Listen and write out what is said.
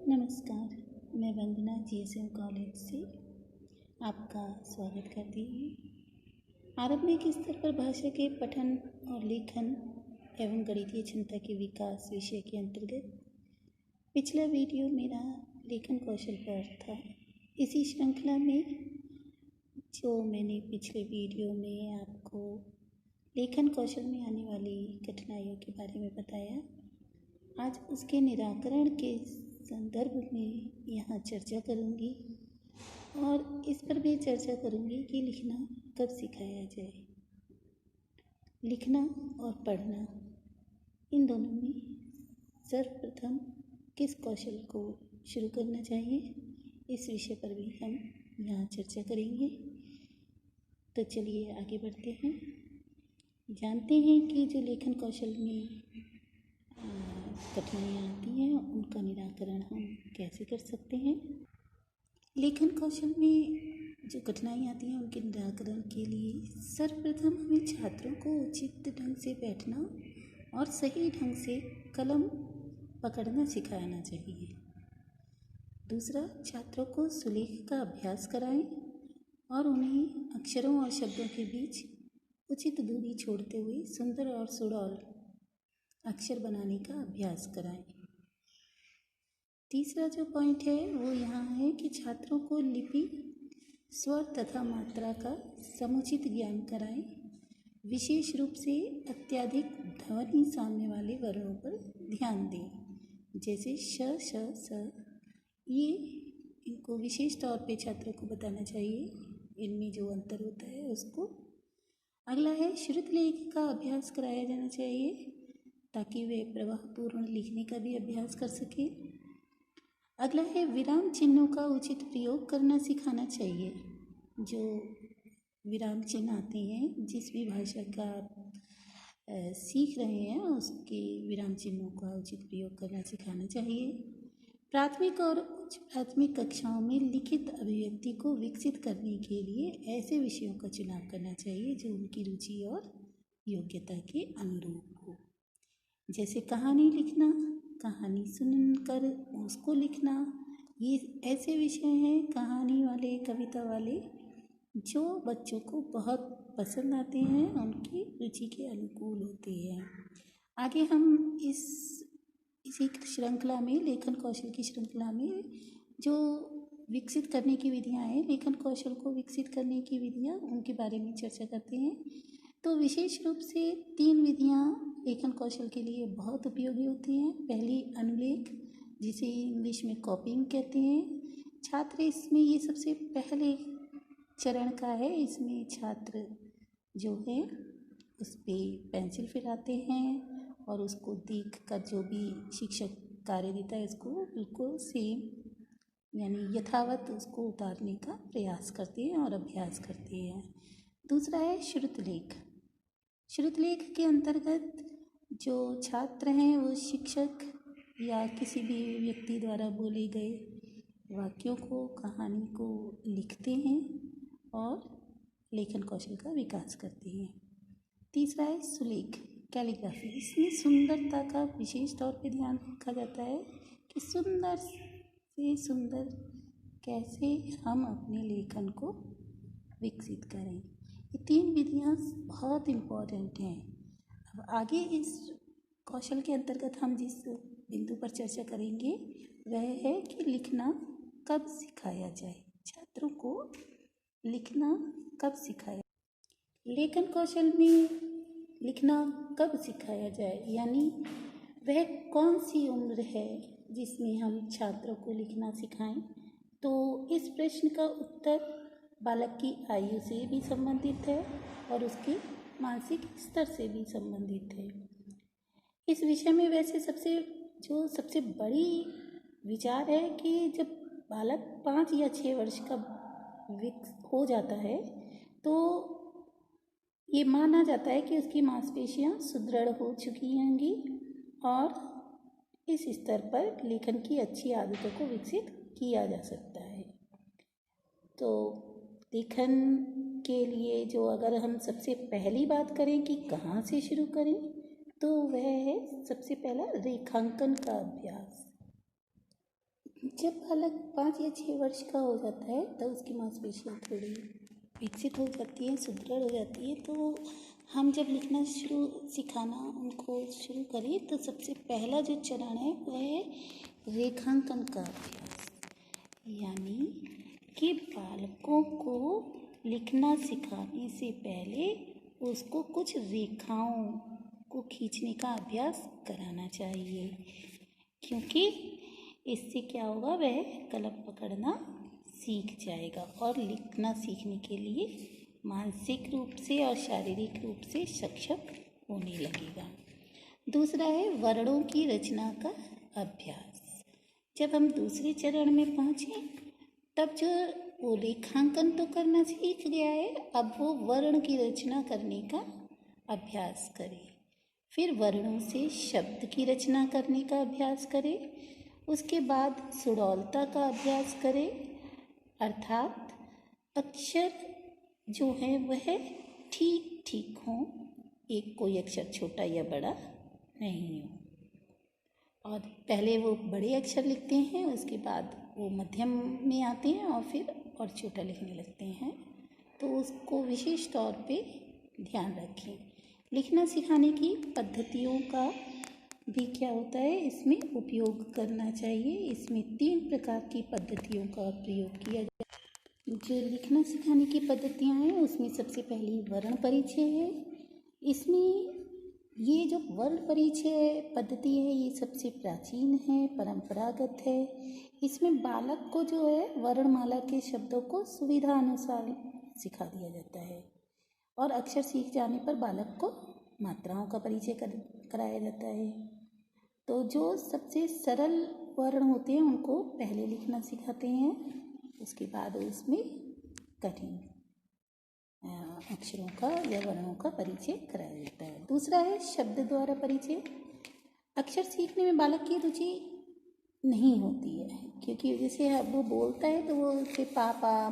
नमस्कार, मैं वंदना GSM college से आपका स्वागत करती हूँ। आरंभिक स्तर पर भाषा के पठन और लेखन एवं गणितीय क्षमता के विकास विषय के अंतर्गत पिछला वीडियो मेरा लेखन कौशल पर था। इसी श्रृंखला में जो मैंने पिछले वीडियो में आपको लेखन कौशल में आने वाली कठिनाइयों के बारे में बताया, आज उसके निराकरण के संदर्भ में यहाँ चर्चा करूँगी और इस पर भी चर्चा करूँगी कि लिखना कब सिखाया जाए। लिखना और पढ़ना इन दोनों में सर्वप्रथम किस कौशल को शुरू करना चाहिए, इस विषय पर भी हम यहाँ चर्चा करेंगे। तो चलिए आगे बढ़ते हैं। जानते हैं कि जो लेखन कौशल में कठिनाइयाँ आती हैं उनका निराकरण हम कैसे कर सकते हैं। लेखन कौशल में जो कठिनाइयाँ आती हैं उनके निराकरण के लिए सर्वप्रथम हमें छात्रों को उचित ढंग से बैठना और सही ढंग से कलम पकड़ना सिखाना चाहिए। दूसरा, छात्रों को सुलेख का अभ्यास कराएं और उन्हें अक्षरों और शब्दों के बीच उचित दूरी छोड़ते हुए सुंदर और सुडौल अक्षर बनाने का अभ्यास कराएं। तीसरा जो पॉइंट है वो यहाँ है कि छात्रों को लिपि, स्वर तथा मात्रा का समुचित ज्ञान कराएं। विशेष रूप से अत्यधिक ध्वनि सामने वाले वर्णों पर ध्यान दें, जैसे श, श, स। ये इनको विशेष तौर पे छात्रों को बताना चाहिए, इनमें जो अंतर होता है उसको। अगला है श्रुत लेख का अभ्यास कराया जाना चाहिए ताकि वे प्रवाहपूर्ण लिखने का भी अभ्यास कर सके। अगला है विराम चिन्हों का उचित प्रयोग करना सिखाना चाहिए। जो विराम चिन्ह आते हैं, जिस भी भाषा का आप सीख रहे हैं उसके विराम चिन्हों का उचित प्रयोग करना सिखाना चाहिए। प्राथमिक और उच्च प्राथमिक कक्षाओं में लिखित अभिव्यक्ति को विकसित करने के लिए ऐसे विषयों का चुनाव करना चाहिए जो उनकी रुचि और योग्यता के अनुरूप हो, जैसे कहानी लिखना, कहानी सुनकर उसको लिखना। ये ऐसे विषय हैं कहानी वाले, कविता वाले, जो बच्चों को बहुत पसंद आते हैं, उनकी रुचि के अनुकूल होते हैं। आगे हम इसी श्रृंखला में, लेखन कौशल की श्रृंखला में जो विकसित करने की विधियाँ हैं, लेखन कौशल को विकसित करने की विधियाँ, उनके बारे में चर्चा करते हैं। तो विशेष रूप से 3 विधियाँ लेखन कौशल के लिए बहुत उपयोगी होती हैं। पहली अनुलेख, जिसे इंग्लिश में कॉपिंग कहते हैं। छात्र इसमें, ये सबसे पहले चरण का है। इसमें छात्र जो है उस पर पेंसिल फिराते हैं और उसको देख कर जो भी शिक्षक कार्य देता है उसको बिल्कुल सेम यानी यथावत उसको उतारने का प्रयास करते हैं और अभ्यास करते हैं। दूसरा है श्रुतलेख। श्रुतलेख के अंतर्गत जो छात्र हैं वो शिक्षक या किसी भी व्यक्ति द्वारा बोले गए वाक्यों को, कहानी को लिखते हैं और लेखन कौशल का विकास करते हैं। तीसरा है सुलेख, कैलीग्राफी। इसमें सुंदरता का विशेष तौर पे ध्यान रखा जाता है कि सुंदर से सुंदर कैसे हम अपने लेखन को विकसित करें। ये 3 विधियाँ बहुत इम्पॉर्टेंट हैं। अब आगे इस कौशल के अंतर्गत हम जिस बिंदु पर चर्चा करेंगे वह है कि लिखना कब सिखाया जाए। छात्रों को लिखना कब सिखाया, लेखन कौशल में लिखना कब सिखाया जाए, यानी वह कौन सी उम्र है जिसमें हम छात्रों को लिखना सिखाएं। तो इस प्रश्न का उत्तर बालक की आयु से भी संबंधित है और उसके मानसिक स्तर से भी संबंधित है। इस विषय में वैसे सबसे बड़ी विचार है कि जब बालक 5 या 6 वर्ष का हो जाता है तो ये माना जाता है कि उसकी मांसपेशियां सुदृढ़ हो चुकी होंगी और इस स्तर पर लेखन की अच्छी आदतों को विकसित किया जा सकता है। तो लेखन के लिए जो अगर हम सबसे पहली बात करें कि कहाँ से शुरू करें, तो वह है सबसे पहला रेखांकन का अभ्यास। जब बालक 5 या 6 वर्ष का हो जाता है तब उसकी मांसपेशियाँ थोड़ी विकसित हो जाती हैं, सुदृढ़ हो जाती है। तो हम जब लिखना सिखाना उनको शुरू करें तो सबसे पहला जो चरण है वह है रेखांकन का अभ्यास। यानी कि बालकों को लिखना सिखाने से पहले उसको कुछ रेखाओं को खींचने का अभ्यास कराना चाहिए, क्योंकि इससे क्या होगा, वह कलम पकड़ना सीख जाएगा और लिखना सीखने के लिए मानसिक रूप से और शारीरिक रूप से सक्षम होने लगेगा। दूसरा है वर्णों की रचना का अभ्यास। जब हम दूसरे चरण में पहुँचे तब जो वो रेखांकन तो करना सीख गया है, अब वो वर्ण की रचना करने का अभ्यास करे। फिर वर्णों से शब्द की रचना करने का अभ्यास करे। उसके बाद सुडौलता का अभ्यास करे, अर्थात अक्षर जो है वह ठीक ठीक हो, एक कोई अक्षर छोटा या बड़ा नहीं हो। और पहले वो बड़े अक्षर लिखते हैं, उसके बाद वो मध्यम में आते हैं और फिर और छोटा लिखने लगते हैं। तो उसको विशेष तौर पे ध्यान रखें। लिखना सिखाने की पद्धतियों का भी क्या होता है, इसमें उपयोग करना चाहिए। इसमें 3 प्रकार की पद्धतियों का प्रयोग किया जाता है। जो लिखना सिखाने की पद्धतियाँ हैं उसमें सबसे पहली वर्ण परिचय है। इसमें ये जो वर्ण परिचय पद्धति है ये सबसे प्राचीन है, परंपरागत है। इसमें बालक को जो है वर्णमाला के शब्दों को सुविधा अनुसार सिखा दिया जाता है और अक्षर सीख जाने पर बालक को मात्राओं का परिचय कराया जाता है। तो जो सबसे सरल वर्ण होते हैं उनको पहले लिखना सिखाते हैं, उसके बाद उसमें कठिन अक्षरों का या वर्णों का परिचय कराया जाता है। दूसरा है शब्द द्वारा परिचय। अक्षर सीखने में बालक की रुचि नहीं होती है, क्योंकि जैसे वो बोलता है तो वो उसे पापा